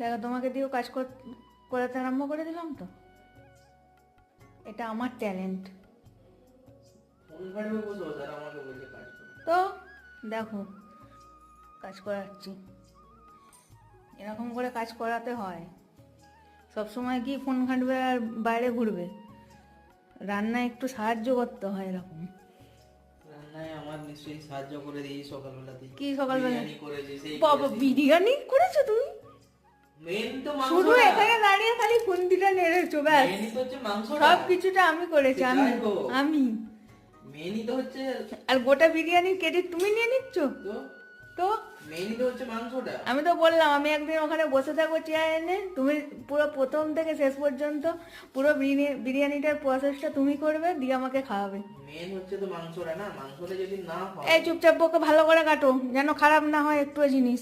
দেখো তোমাকে দিয়েও কাজ করাতে আরম্ভ করে দিলাম তো। এটা আমার ট্যালেন্ট। ফোন ঘাটবে বসে বসে আর আমাকে বলছে কাজ করো। তো দেখো কাজ করাচ্ছি, এরকম করে কাজ করাতে হয়। সবসময় কি ফোন ঘাঁটবে আর বাইরে ঘুরবে? রান্নায় একটু সাহায্য করতে হয় এরকম। রান্নায় আমার নিশ্চয়ই সাহায্য করে দিই সকালবেলাতে। কি সকালবেলা? বিরিয়ানি করেছি সেই বাবা, করেছি। বিরিয়ানি করেছো তুমি? মেন তো শুধু মাংসটা। এখানে দাঁড়িয়ে খালি খুন্তিটা নেড়েছো ব্যাস। মেনই তো হচ্ছে মাংসটা। সব কিছুটা আমি করেছি, আমি সেটাই তো। আমি মেনই তো হচ্ছে আর গোটা বিরিয়ানির ক্রেডিট তুমি নিয়ে নিচ্ছ তো তো? মেনই তো হচ্ছে মাংসটা। আমি তো বললাম আমি একদিন ওখানে বসে থাকবো চেয়ার এনে, তুমি পুরো প্রথম থেকে শেষ পর্যন্ত পুরো বিরিয়ানিটার প্রসেসটা তুমি করবে, দিয়ে আমাকে খাওয়াবে। মেন হচ্ছে তো মাংসটা না, মাংসটা যদি না হয় এই চুপচাপ বকে ভালো করে কাটো, যেন খারাপ না হয় একটু জিনিস।